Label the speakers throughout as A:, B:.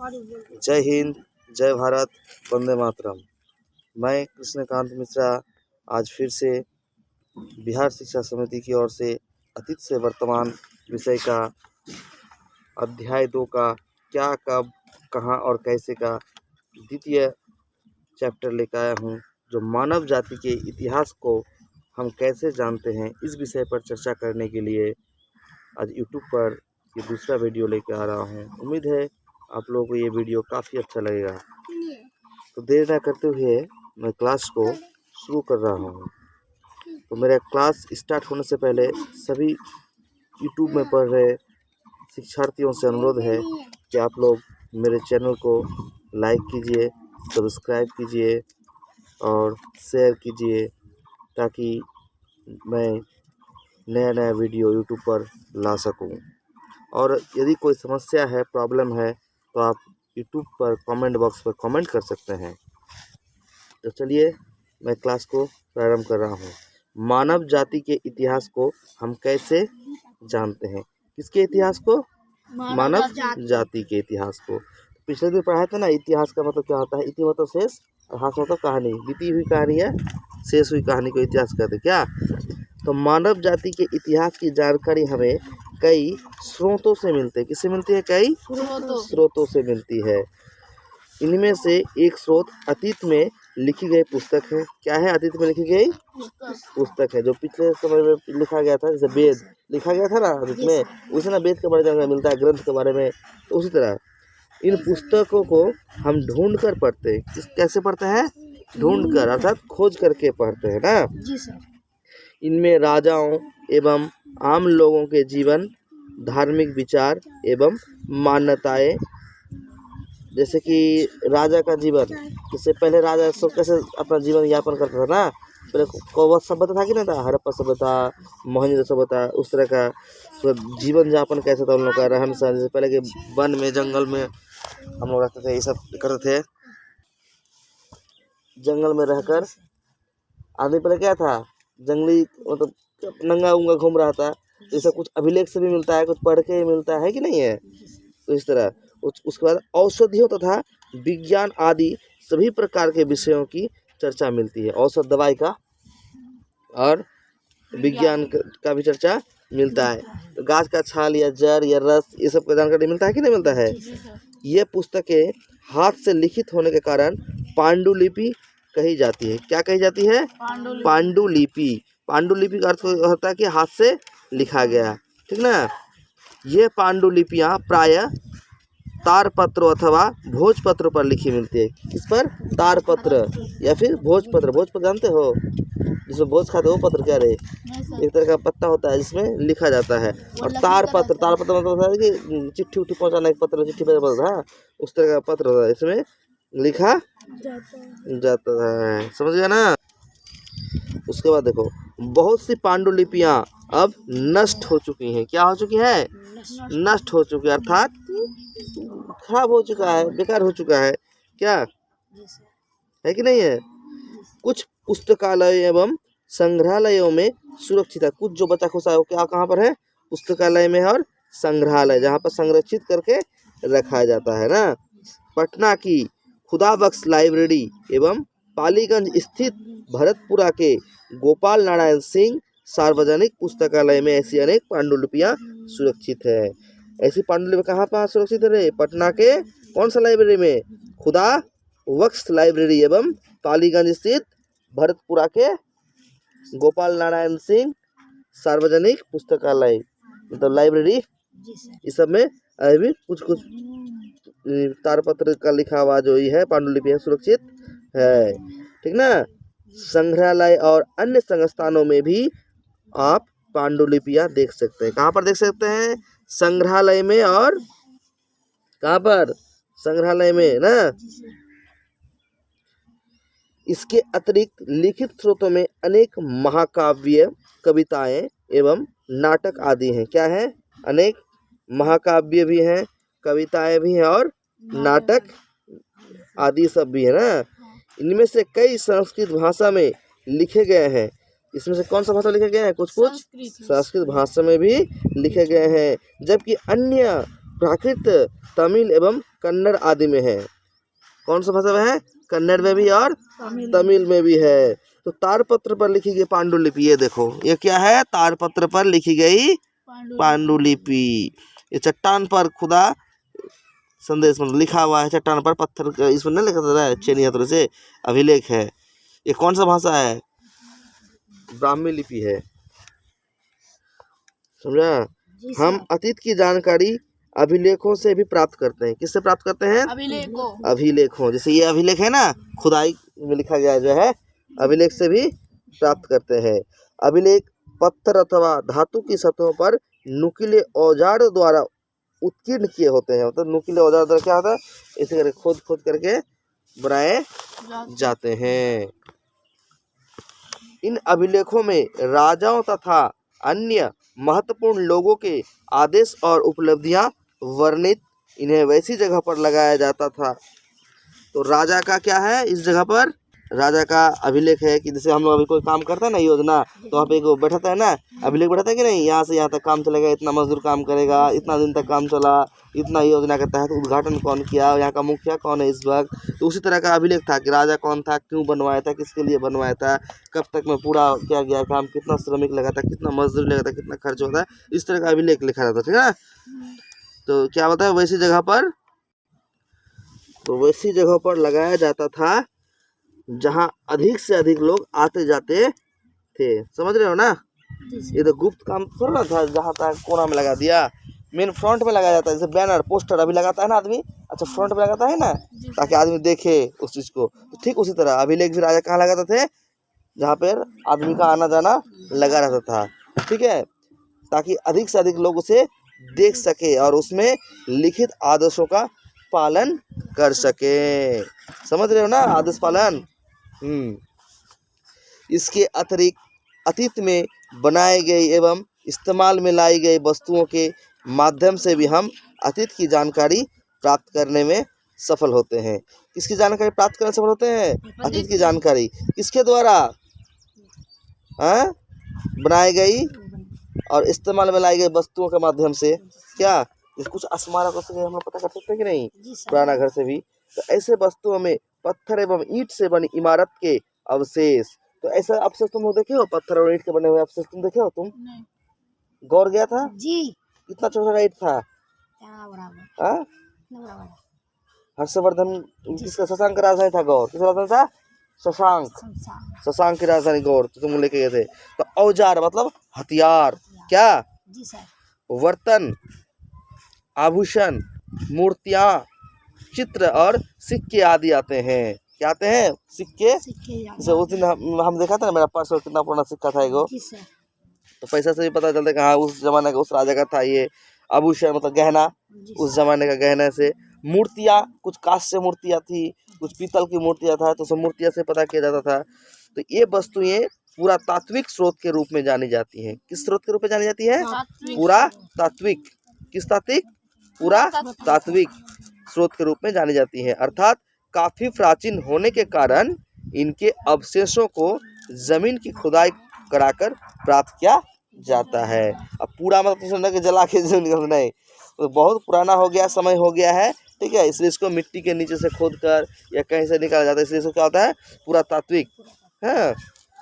A: जय हिंद, जय भारत, वंदे मातरम। मैं कृष्णकांत मिश्रा आज फिर से बिहार शिक्षा समिति की ओर से अतीत से वर्तमान विषय का अध्याय 2 का क्या, कब, कहाँ और कैसे का द्वितीय चैप्टर लेकर आया हूँ, जो मानव जाति के इतिहास को हम कैसे जानते हैं, इस विषय पर चर्चा करने के लिए आज यूट्यूब पर ये दूसरा वीडियो लेकर आ रहा हूँ। उम्मीद है आप लोगों को ये वीडियो काफ़ी अच्छा लगेगा। तो देर न करते हुए मैं क्लास को शुरू कर रहा हूँ। तो मेरा क्लास स्टार्ट होने से पहले सभी यूट्यूब में पढ़ रहे शिक्षार्थियों से अनुरोध है कि आप लोग मेरे चैनल को लाइक कीजिए, सब्सक्राइब कीजिए और शेयर कीजिए, ताकि मैं नया नया वीडियो यूट्यूब पर ला सकूं। और यदि कोई समस्या है, प्रॉब्लम है, तो आप यूट्यूब पर कमेंट बॉक्स पर कमेंट कर सकते हैं। तो चलिए मैं क्लास को प्रारंभ कर रहा हूँ। मानव जाति के इतिहास को हम कैसे जानते हैं? किसके इतिहास को? मानव जाति के इतिहास को। पिछले दिन पढ़ा था ना, इतिहास का मतलब क्या होता है? इति मतलब शेष और हास मतलब कहानी। बीती हुई कहानी है, शेष हुई कहानी को इतिहास कहते हैं क्या? तो मानव जाति के इतिहास की जानकारी हमें कई स्रोतों से मिलते हैं। किससे मिलती है? कई स्रोतों से मिलती है। इनमें से एक स्रोत अतीत में लिखी गई पुस्तक है। क्या है? अतीत में लिखी गई पुस्तक है, जो पिछले समय में लिखा गया था। जैसे वेद लिखा गया था ना अतीत में, उसे ना वेद के बारे में जानकारी मिलता है, ग्रंथ के बारे में। तो उसी तरह इन पुस्तकों को हम ढूंढ कर पढ़ते हैं। कैसे पढ़ते हैं? ढूंढ कर, अर्थात खोज करके पढ़ते हैं ना जी सर। इनमें राजाओं एवं आम लोगों के जीवन, धार्मिक विचार एवं मान्यताएं, जैसे कि राजा का जीवन, इससे पहले राजा सब कैसे अपना जीवन यापन करता था ना। पहले कौवा सभ्यता था कि नहीं था, हड़प्पा सभ्यता, मोहनजोदड़ो सभ्यता, उस तरह का जीवन यापन कैसे था उन लोग का, रहन सहन। जैसे पहले के वन में, जंगल में हम लोग रहते थे, ये सब करते थे। जंगल में रहकर आदमी पहले क्या था, जंगली मतलब नंगा उंगा घूम रहा था। तो ये सब कुछ अभिलेख से भी मिलता है, कुछ पढ़ के ही मिलता है कि नहीं है। तो इस तरह उसके बाद औषधियों तथा विज्ञान आदि सभी प्रकार के विषयों की चर्चा मिलती है। औषध, दवाई का और विज्ञान का भी चर्चा मिलता है। तो गाछ का छाल या जड़ या रस, ये सब का जानकारी मिलता है कि नहीं मिलता है। ये पुस्तकें हाथ से लिखित होने के कारण पांडुलिपि कही जाती है। क्या कही जाती है? पांडुलिपि। पांडुलिपि का अर्थ होता है कि हाथ से लिखा गया, ठीक ना। ये पांडुलिपियाँ प्रायः तारपत्र अथवा भोजपत्र पर लिखी मिलती है। किस पर? तारपत्र या फिर भोजपत्र। भोजपत्र जानते हो, जिसमें भोज खाते हो, पत्र क्या रहे, एक तरह का पत्ता होता है जिसमें लिखा जाता है। और तारपत्र, तारपत्र मतलब होता है कि चिट्ठी उट्ठी पहुंचाना, एक पत्र, चिट्ठी पत्र था, उस तरह का पत्र होता है, इसमें लिखा जाता है। समझ गया ना। उसके बाद देखो, बहुत सी पांडुलिपियां अब नष्ट हो चुकी हैं। क्या हो चुकी है? नष्ट हो चुकी है, अर्थात खराब हो चुका है, बेकार हो चुका है। क्या है कि नहीं है? कुछ पुस्तकालय एवं संग्रहालयों में सुरक्षित है। कुछ जो बचा खुचा है वो क्या, कहाँ पर है? पुस्तकालय में और संग्रहालय, जहाँ पर संरक्षित करके रखा जाता है ना। पटना की खुदाबख्श लाइब्रेरी एवं पालीगंज स्थित भरतपुरा के गोपाल नारायण सिंह सार्वजनिक पुस्तकालय में ऐसी अनेक पांडुलिपियां सुरक्षित है। ऐसी पांडुलिपि कहाँ पर सुरक्षित है? पटना के कौन सा लाइब्रेरी में? खुदाबख्श लाइब्रेरी एवं पालीगंज स्थित भरतपुरा के गोपाल नारायण सिंह सार्वजनिक पुस्तकालय, मतलब लाइब्रेरी, इस सब में अभी कुछ कुछ तारपत्र का लिखा हुआ जो ये है पांडुलिपि है, सुरक्षित है, ठीक ना। संग्रहालय और अन्य संस्थानों में भी आप पांडुलिपियां देख सकते हैं। कहाँ पर देख सकते हैं? संग्रहालय में। और कहाँ पर? संग्रहालय में ना। इसके अतिरिक्त लिखित स्रोतों में अनेक महाकाव्य, कविताएं एवं नाटक आदि हैं। क्या है? अनेक महाकाव्य भी हैं, कविताएं भी हैं और नाटक आदि सब भी है ना। इनमें से कई संस्कृत भाषा में लिखे गए हैं। इसमें से कौन सा भाषा लिखे गए हैं? कुछ संस्कृत भाषा में भी लिखे गए हैं, जबकि अन्य प्राकृत, तमिल एवं कन्नड़ आदि में है। कौन सा भाषा में है? कन्नड़ में भी और तमिल में भी है। तो तारपत्र पर लिखी गई पांडुलिपि, ये देखो ये क्या है? तारपत्र पर लिखी गई पांडुलिपि। ये चट्टान पर खुदा संदेश में लिखा हुआ है, चट्टान पर पत्थर इसमें नहीं लिखा था है, चेनी हथौड़े से अभिलेख है। ये कौन सा भाषा है? ब्राह्मी लिपि है, समझा? हम अतीत की जानकारी अभिलेखों से भी प्राप्त करते हैं। किससे प्राप्त करते हैं? अभिलेखों। जैसे ये अभिलेख है ना, खुदाई में लिखा गया जो है, अभिलेख से भी प्राप्त करते हैं। अभिलेख पत्थर अथवा धातु की सतहों पर नुकीले औजार द्वारा उत्कीर्ण किए होते हैं। मतलब नुकीले औजार द्वारा क्या होता है? इसे करके खोद खोद करके बनाए जाते हैं। इन अभिलेखों में राजाओं तथा अन्य महत्वपूर्ण लोगों के आदेश और उपलब्धियां वर्णित, इन्हें वैसी जगह पर लगाया जाता था। तो राजा का क्या है इस जगह पर? राजा का अभिलेख है कि जैसे हम लोग अभी कोई काम करते हैं ना, योजना, तो वहाँ पे एक बैठाता है ना, अभिलेख बैठाता है कि नहीं, यहाँ से यहाँ तक काम चलेगा, इतना मजदूर काम करेगा, इतना दिन तक काम चला, इतना योजना के तहत उद्घाटन कौन किया, यहाँ का मुखिया कौन है इस वक्त। तो उसी तरह का अभिलेख था कि राजा कौन था, क्यों बनवाया था, किसके लिए बनवाया था, कब तक में पूरा किया गया काम, कितना श्रमिक लगा था, कितना मजदूर लगा था, कितना खर्च होता है, इस तरह का अभिलेख लिखा रहता, ठीक है ना। तो क्या होता है वैसी जगह पर? तो वैसी जगह पर लगाया जाता था जहां अधिक से अधिक लोग आते जाते थे। समझ रहे हो ना? ये तो गुप्त काम थोड़ा ना था, जहाँ तक कोना में लगा दिया। मेन फ्रंट में लगाया जाता है, जैसे बैनर पोस्टर अभी लगाता है ना आदमी, अच्छा फ्रंट में लगाता है ना, ताकि आदमी देखे उस चीज को। तो ठीक उसी तरह अभिलेख भी राजा कहाँ लगाते थे? जहाँ पर आदमी का आना जाना लगा रहता था, ठीक है, ताकि अधिक से अधिक लोग उसे देख सके और उसमें लिखित आदेशों का पालन कर सके। समझ रहे हो ना? आदेश पालन। इसके अतिरिक्त अतीत में बनाए गए एवं इस्तेमाल में लाई गई वस्तुओं के माध्यम से भी हम अतीत की जानकारी प्राप्त करने में सफल होते हैं। किसकी जानकारी प्राप्त करने में सफल होते हैं? अतीत की जानकारी। किसके द्वारा? बनाई गई और इस्तेमाल में लाई गई वस्तुओं के माध्यम से। क्या कुछ स्मारकों से हम लोग पता कर सकते हैं कि नहीं, पुराना घर से भी। तो ऐसे वस्तुओं में पत्थर एवं ईंट से बनी इमारत के अवशेष। तो ऐसा अवशेष तुम लोग देखे हो? पत्थर और ईंट के बने हुए अवशेष तुम देखे हो? तुम गौर गया था जी? कितना छोटा ईंट था? हर्षवर्धन किसका? शशांक का राजधानी था गौर। किसका राजधानी था? शशांक की राजधानी गौर। तो तुम लेके गए थे। तो औजार मतलब हथियार। क्या? जी सर। बर्तन, आभूषण, मूर्तियां, चित्र और सिक्के आदि आते हैं। क्या आते हैं? सिक्के। जैसे उस दिन हम देखा था ना, मेरा पर्स और कितना पुराना सिक्का था एगो। तो पैसा से भी पता चलता है कि हाँ उस जमाने का, उस राजा का था ये। आभूषण मतलब गहना, उस जमाने का गहना से। मूर्तियाँ, कुछ कांस्य से मूर्तियाँ थी, कुछ पीतल की मूर्तियाँ था, तो सब मूर्तियाँ से पता किया जाता था। तो ये वस्तुएं पूरा तात्विक स्रोत के रूप में जानी जाती हैं। किस स्रोत के रूप में जानी जाती है? पूरा तात्विक। किस तात्विक? पूरा तात्विक स्रोत के रूप में जानी जाती है। अर्थात काफी प्राचीन होने के कारण इनके अवशेषों को जमीन की खुदाई कराकर प्राप्त किया जाता है। अब पूरा मतलब समझना कि जला के नहीं, तो बहुत पुराना हो गया, समय हो गया है, ठीक है, इसलिए इसको मिट्टी के नीचे से खोद कर या कहीं से निकाला जाता है, इसलिए इसको क्या होता है? पूरा तात्विक है।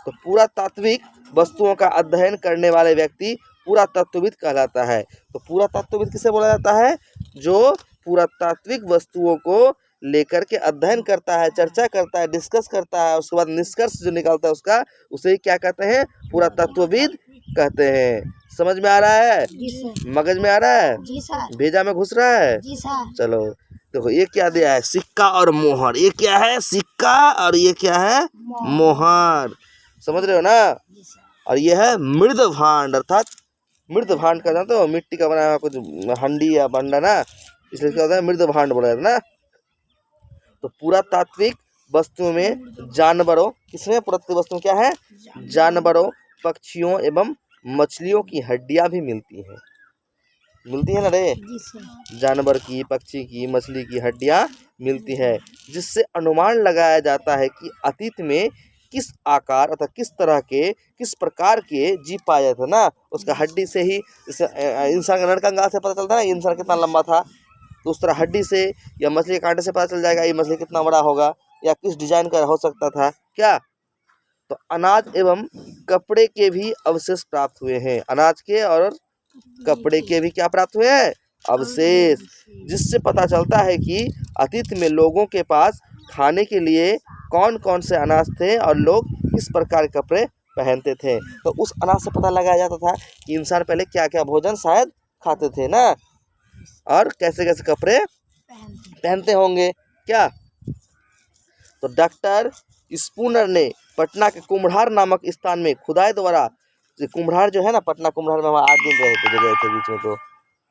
A: तो पूरा तात्विक वस्तुओं का अध्ययन करने वाले व्यक्ति पूरा तत्वविद कहलाता है। तो पूरा तत्वविद किसे बोला जाता है? जो पूरा तात्विक वस्तुओं को लेकर के अध्ययन करता है, चर्चा करता है, डिस्कस करता है, उसके बाद निष्कर्ष जो निकालता है उसका, उसे क्या कहते हैं? पूरा तत्वविद कहते हैं। समझ में आ रहा है? मगज में आ रहा है? जी सर। भेजा में घुस रहा है? जी सर। चलो देखो ये क्या दिया है? सिक्का और मोहर। ये क्या है? सिक्का और ये क्या है? मोहर। समझ रहे हो ना? और ये है मृद भांड, अर्थात मृद भांड का जानते हो? मिट्टी का बना हुआ कुछ हंडी या बंडा ना, इसलिए क्या होता है? मृद भांड बोला जाता है ना। तो पूरा तात्विक वस्तुओं में जानवरों, किसमें? पुरातत्व वस्तु क्या है? जानवरों, पक्षियों एवं मछलियों की हड्डियां भी मिलती हैं। मिलती है ना रे? जानवर की, पक्षी की, मछली की हड्डियां मिलती है, जिससे अनुमान लगाया जाता है कि अतीत में किस आकार अर्थात किस तरह के किस प्रकार के जीव पाया जाता ना, उसका हड्डी से ही, इंसान का रणकंकाल से पता चलता है ना इंसान कितना लंबा था, तो उस तरह हड्डी से या मछली के कांटे से पता चल जाएगा ये मछली कितना बड़ा होगा या किस डिजाइन का हो सकता था क्या। तो अनाज एवं कपड़े के भी अवशेष प्राप्त हुए हैं, अनाज के और कपड़े के भी क्या प्राप्त हुए हैं, अवशेष, जिससे पता चलता है कि अतीत में लोगों के पास खाने के लिए कौन कौन से अनाज थे और लोग किस प्रकार के कपड़े पहनते थे। तो उस अनाज से पता लगाया जाता था कि इंसान पहले क्या क्या भोजन शायद खाते थे ना, और कैसे कैसे कपड़े पहनते होंगे क्या। तो डॉक्टर स्पूनर ने पटना के कुम्हड़ार नामक स्थान में खुदाई द्वारा, कुम्हड़ार जो है ना, पटना कुम्हड़ार में हम आज दिन रहे थे, गए थे बीच में, तो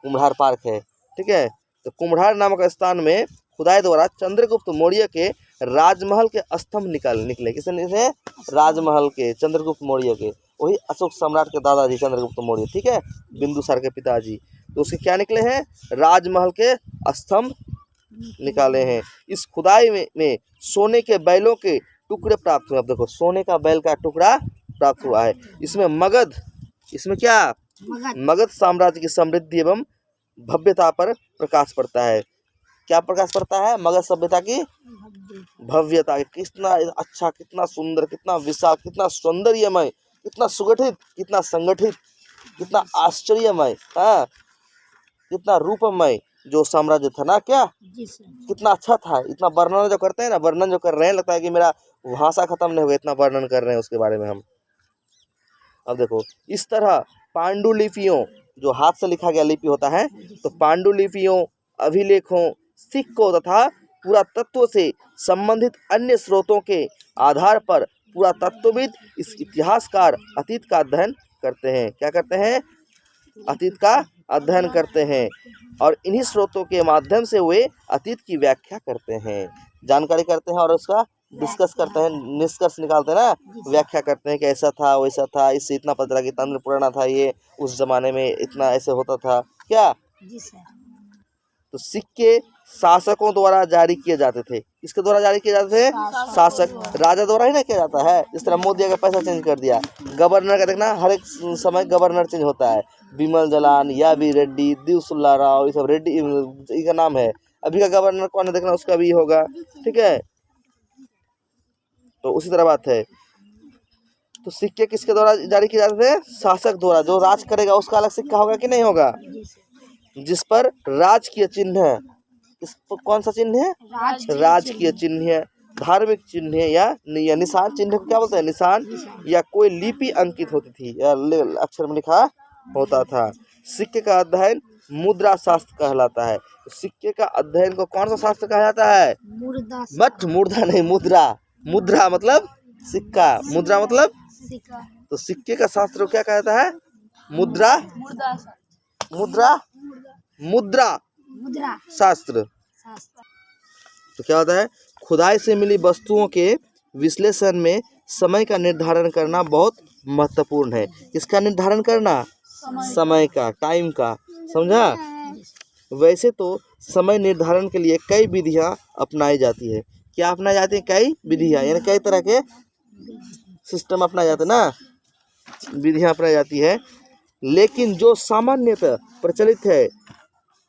A: कुम्हड़ार पार्क है, ठीक है। तो कुम्हड़ार नामक स्थान में खुदाई द्वारा चंद्रगुप्त मौर्य के राजमहल के स्तंभ निकले, किसने निकले, राजमहल के, चंद्रगुप्त मौर्य के, वही अशोक सम्राट के दादाजी चंद्रगुप्त मौर्य, ठीक है, बिंदुसार के पिताजी। तो उसके क्या निकले हैं, राजमहल के स्तंभ निकाले हैं। इस खुदाई में सोने के बैलों के टुकड़े प्राप्त हुए। अब देखो सोने का बैल का टुकड़ा प्राप्त हुआ है। इसमें मगध, इसमें क्या, मगध साम्राज्य की समृद्धि एवं भव्यता पर प्रकाश पड़ता है। क्या प्रकाश पड़ता है, मगध सभ्यता की भव्यता, कितना अच्छा, कितना सुंदर, कितना विशाल, कितना सौंदर्यमय, कितना सुगठित, कितना संगठित, कितना आश्चर्यमय, हाँ, कितना रूपमय जो साम्राज्य था ना, क्या कितना अच्छा था। इतना वर्णन जो करते हैं ना, वर्णन जो कर रहे हैं, लगता है कि मेरा भाषा खत्म नहीं हो गया, इतना वर्णन कर रहे हैं उसके बारे में हम। अब देखो इस तरह पांडुलिपियों, जो हाथ से लिखा गया लिपि होता है, तो पांडुलिपियों, अभिलेखों, सिक्कों तथा पुरातत्व से संबंधित अन्य स्रोतों के आधार पर पुरातत्वविद इस इतिहासकार अतीत का अध्ययन करते हैं। क्या करते हैं, अतीत का अध्ययन करते हैं, और इन्हीं स्रोतों के माध्यम से वे अतीत की व्याख्या करते हैं, जानकारी करते हैं और उसका डिस्कस करते हैं, निष्कर्ष निकालते हैं ना, व्याख्या करते हैं कि ऐसा था वैसा था, इससे इतना पता चला कि तंत्र पुराना था, ये उस जमाने में इतना ऐसे होता था क्या। तो सिक्के शासकों द्वारा जारी किए जाते थे। किसके द्वारा जारी किए जाते थे, शासक, राजा द्वारा ही ना किया जाता है। इस तरह मोदी अगर पैसा चेंज कर दिया, गवर्नर का देखना हर एक समय गवर्नर चेंज होता है, बिमल जलान, या बी रेड्डी, दिवसुल्ला राव, ये सब रेड्डी इनका नाम है। अभी का गवर्नर कौन है देखना, उसका भी होगा, ठीक है। तो उसी तरह बात है। तो सिक्के किसके द्वारा जारी किए जाते थे, शासक द्वारा, जो राज करेगा उसका अलग सिक्का होगा कि नहीं होगा, जिस पर राजकीय चिन्ह है, इस पर कौन सा चिन्ह है, राजकीय चिन्ह है, धार्मिक चिन्ह है, या निशान, चिन्ह को क्या बोलते हैं, निशान, या कोई लिपि अंकित होती थी या अक्षर में लिखा होता था। सिक्के का अध्ययन मुद्रा शास्त्र कहलाता है। तो सिक्के का अध्ययन को कौन सा शास्त्र कहा जाता है, बट मुद्रा नहीं, मुद्रा, मुद्रा मतलब सिक्का, मुद्रा मतलब सिक्का। तो सिक्के का शास्त्र क्या कहा जाता है, मुद्रा, मुद्रा, मुद्रा शास्त्र। तो क्या होता है, खुदाई से मिली वस्तुओं के विश्लेषण में समय का निर्धारण करना बहुत महत्वपूर्ण है। किसका निर्धारण करना, समय का, टाइम का, समझा। वैसे तो समय निर्धारण के लिए कई विधियां अपनाई जाती है। क्या अपनाई जाती है, कई विधियां, यानी कई तरह के सिस्टम अपनाए जाते हैं ना, विधियां अपनाई जाती है। लेकिन जो सामान्यतः प्रचलित है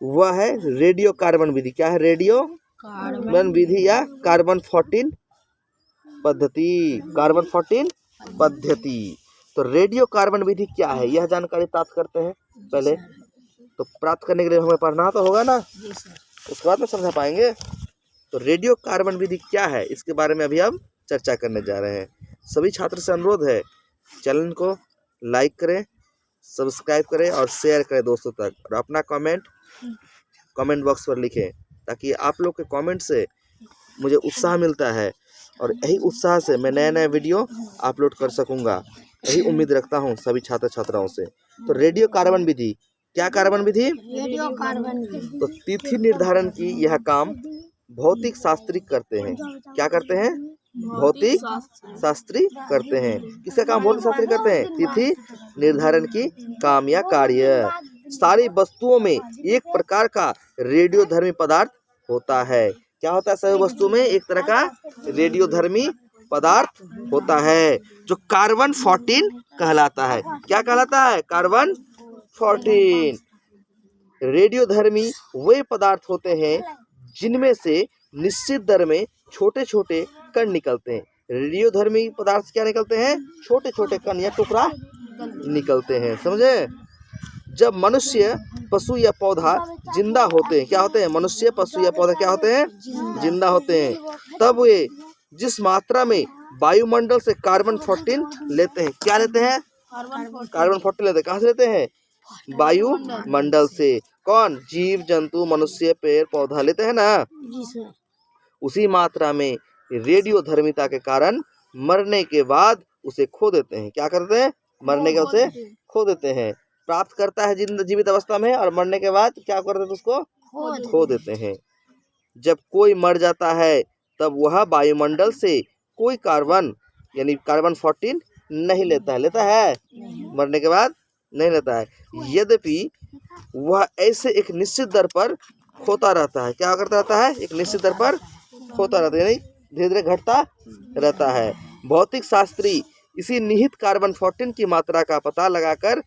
A: वह है रेडियो कार्बन विधि। क्या है, रेडियो कार्बन विधि या कार्बन 14 पद्धति, कार्बन 14 पद्धति। तो रेडियो कार्बन विधि क्या है, यह जानकारी प्राप्त करते हैं पहले। तो प्राप्त करने के लिए हमें पढ़ना तो होगा ना, उसके बाद में समझा पाएंगे। तो रेडियो कार्बन विधि क्या है, इसके बारे में अभी हम चर्चा करने जा रहे हैं। सभी छात्र से अनुरोध है, चैनल को लाइक करें, सब्सक्राइब करें और शेयर करें दोस्तों तक, और अपना कमेंट बॉक्स पर लिखें, ताकि आप लोग के कमेंट से मुझे उत्साह मिलता है, और यही उत्साह से मैं नए नए वीडियो अपलोड कर सकूंगा, यही उम्मीद रखता हूं सभी छात्र छात्राओं से। तो रेडियो कार्बन विधि, क्या कार्बन विधि, रेडियो कार्बन विधि। तो तिथि निर्धारण की यह काम भौतिक शास्त्री करते हैं। क्या करते हैं, भौतिक शास्त्री करते हैं। किसका काम भौतिक शास्त्री करते हैं, तिथि निर्धारण की काम या कार्य। सारी वस्तुओं में एक प्रकार का रेडियोधर्मी पदार्थ होता है। क्या होता है, सभी वस्तुओं में एक तरह का रेडियोधर्मी पदार्थ होता है जो कार्बन 14 कहलाता है। क्या कहलाता है? कार्बन 14। रेडियोधर्मी वे पदार्थ होते हैं जिनमें से निश्चित दर में छोटे छोटे कण निकलते हैं। रेडियोधर्मी पदार्थ क्या निकलते हैं? छोटे छोटे कण या टुकड़ा निकलते हैं। समझे? जब मनुष्य, पशु या पौधा जिंदा होते हैं, क्या होते हैं? मनुष्य, पशु या पौधा क्या होते हैं? जिंदा होते हैं। तब वे जिस मात्रा में वायुमंडल से कार्बन 14 लेते हैं, क्या लेते हैं? कार्बन 14 लेते हैं। कहाँ से लेते हैं? वायुमंडल से। कौन? जीव जंतु, मनुष्य, पेड़ पौधा लेते हैं ना। उसी मात्रा में रेडियोधर्मिता के कारण मरने के बाद उसे खो देते हैं। क्या करते हैं? मरने के बाद उसे खो देते हैं। प्राप्त करता है जीवित अवस्था में, और मरने के बाद क्या कर देते हैं? उसको खो देते हैं। जब कोई मर जाता है तब वह वायुमंडल से कोई कार्बन यानी कार्बन 14 नहीं लेता है। लेता है? मरने के बाद नहीं लेता है। यद्यपि वह ऐसे एक निश्चित दर पर खोता रहता है। क्या करता रहता है? एक निश्चित दर पर खोता रहता है, यानी धीरे धीरे घटता रहता है। भौतिक शास्त्री इसी निहित कार्बन 14 की मात्रा का पता लगाकर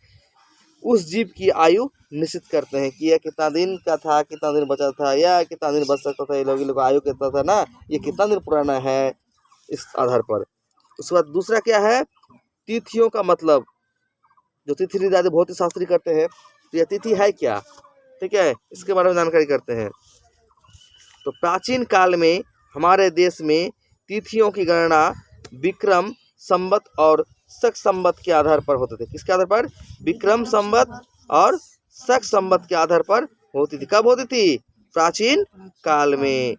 A: उस जीव की आयु निश्चित करते हैं कि यह कितना दिन का था, कितना दिन बचा था, या कितना दिन बच सकता था। ये लोग आयु कितना था ना, ये कितना दिन पुराना है, इस आधार पर। उसके बाद दूसरा क्या है? तिथियों का मतलब, जो तिथि निर्धारित भौतिक शास्त्री करते हैं, तो यह तिथि है क्या? ठीक है, इसके बारे में जानकारी करते हैं। तो प्राचीन काल में हमारे देश में तिथियों की गणना विक्रम संवत और शक संवत के आधार पर होते थे। किसके आधार पर? विक्रम संवत और शक संवत के आधार पर होती थी। कब होती थी? प्राचीन काल में।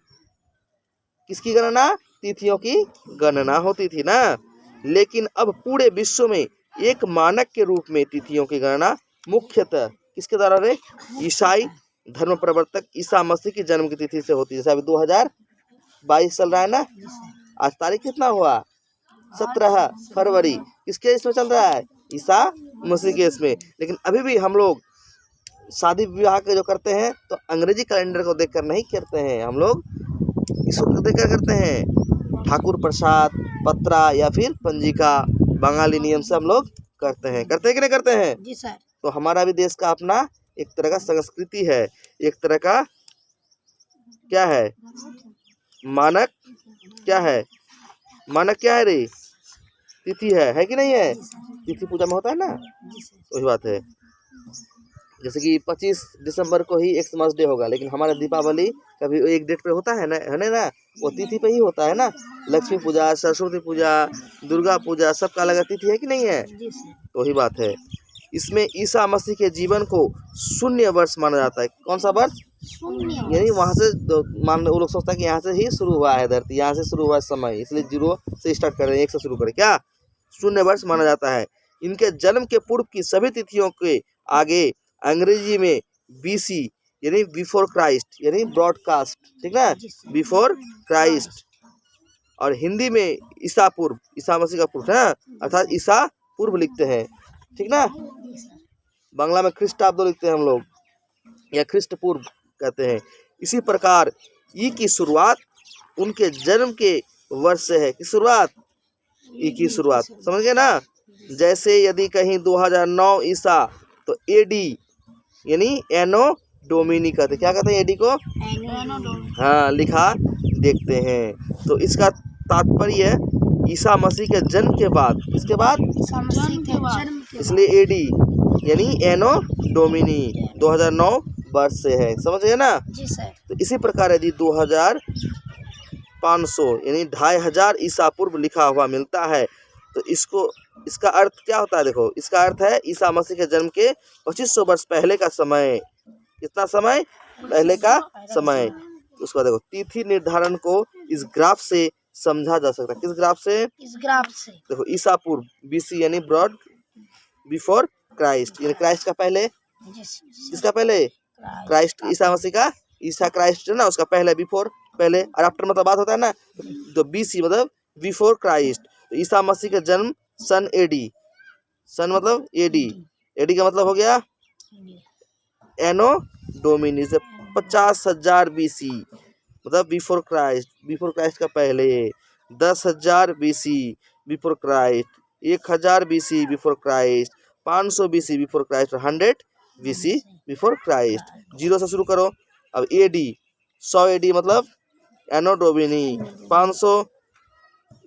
A: किसकी गणना? तिथियों की गणना होती थी ना। लेकिन अब पूरे विश्व में एक मानक के रूप में तिथियों की गणना मुख्यतः किसके द्वारा रे? ईसाई धर्म प्रवर्तक ईसा मसीह की जन्म की तिथि से होती है। जैसे अभी 2022 चल रहा है ना, आज तारीख कितना हुआ? 17 फरवरी। किसके इसमें चल रहा है? ईसा मसीह के इसमें। लेकिन अभी भी हम लोग शादी विवाह के जो करते हैं तो अंग्रेजी कैलेंडर को देखकर नहीं करते हैं, हम लोग इसको देखकर करते हैं। ठाकुर प्रसाद, पत्रा या फिर पंजिका, बंगाली नियम से हम लोग करते हैं। करते हैं कि नहीं करते हैं?
B: जी सर।
A: तो हमारा भी देश का अपना एक तरह का संस्कृति है, एक तरह का क्या है? मानक क्या है? मानक क्या है रे? तिथि है कि नहीं है? तिथि पूजा में होता है ना, वही बात है। जैसे कि 25 दिसंबर को ही एक्समस डे होगा, लेकिन हमारा दीपावली कभी एक डेट पे होता है ना, वो तिथि पे ही होता है ना। लक्ष्मी पूजा, सरस्वती पूजा, दुर्गा पूजा, सबका अलग तिथि है कि नहीं है? तो वही बात है। इसमें ईसा मसीह के जीवन को 0 वर्ष माना जाता है। कौन सा वर्ष? यानी वहाँ से वो लोग सोचता है कि यहाँ से ही शुरू हुआ है धरती, यहाँ से शुरू हुआ है समय, इसलिए 0 से स्टार्ट कर रहे हैं, 1 से शुरू करें। क्या 0 वर्ष माना जाता है। इनके जन्म के पूर्व की सभी तिथियों के आगे अंग्रेजी में BC यानी बिफोर क्राइस्ट यानी ब्रॉडकास्ट, ठीक ना, बिफोर क्राइस्ट, और हिंदी में ईसा पूर्व, ईसा मसीह का पूर्व है, अर्थात ईसा पूर्व लिखते हैं, ठीक ना। बांग्ला में ख्रिस्टाब्द लिखते हैं हम लोग, या ख्रिस्ट पूर्व कहते हैं। इसी प्रकार ई की शुरुआत उनके जन्म के वर्ष से है। की शुरुआत? ई की शुरुआत, समझ गए ना। जैसे यदि कहीं 2009 ईसा तो AD यानी एनो डोमिनी कहते। क्या कहते हैं AD को? हाँ, लिखा देखते हैं। तो इसका तात्पर्य ईसा मसीह के जन्म के बाद, इसके बाद, इसलिए AD यानी एनो डोमिनी 2009 वर्ष से है। समझ गए ना।
B: जी सर।
A: तो इसी प्रकार यदि 2500 यानी 2500 ईसा पूर्व लिखा हुआ मिलता है तो इसका अर्थ क्या होता है? देखो, इसका अर्थ है ईसा मसीह के जन्म के 2500 वर्ष पहले का समय। कितना समय पहले का समय? उसका देखो, तिथि निर्धारण को इस ग्राफ से समझा जा सकता है। किस ग्राफ से?
B: इस ग्राफ से।
A: देखो, ईसा पूर्व BC यानी ब्रॉड बिफोर क्राइस्ट, यानी क्राइस्ट का पहले, किसका पहले? क्राइस्ट, ईसा मसीह का, ईसा क्राइस्ट है ना, उसका पहले, बिफोर पहले, और आफ्टर मतलब बाद होता है ना। तो BC मतलब बिफोर क्राइस्ट। तो ईसा मसीह का जन्म सन AD, सन मतलब AD का मतलब हो गया एनो डोमिनी से 50,000 BC मतलब बिफोर क्राइस्ट, बिफोर क्राइस्ट का पहले। 10,000 BC before Christ, 1,000 BC before Christ, 500 BC before Christ, 100 BC before Christ. 0 से शुरू करो। अब AD 100 AD मतलब एनो डोमिनी, 500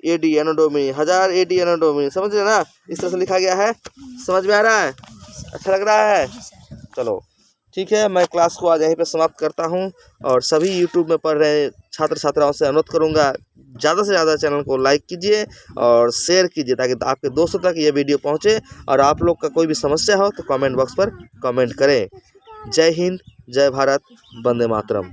A: AD एनो डोमिनी, 1000 AD एनो डोमिनी। समझ रहे ना, इस तरह से लिखा गया है। समझ में आ रहा है, अच्छा लग रहा है। चलो ठीक है, मैं क्लास को आज यहीं पे समाप्त करता हूँ और सभी यूट्यूब में पढ़ रहे छात्र छात्राओं से अनुरोध करूँगा ज़्यादा से ज़्यादा चैनल को लाइक कीजिए और शेयर कीजिए ताकि आपके दोस्तों तक ये वीडियो पहुँचे। और आप लोग का कोई भी समस्या हो तो कमेंट बॉक्स पर कमेंट करें। जय हिंद, जय भारत, वंदे मातरम।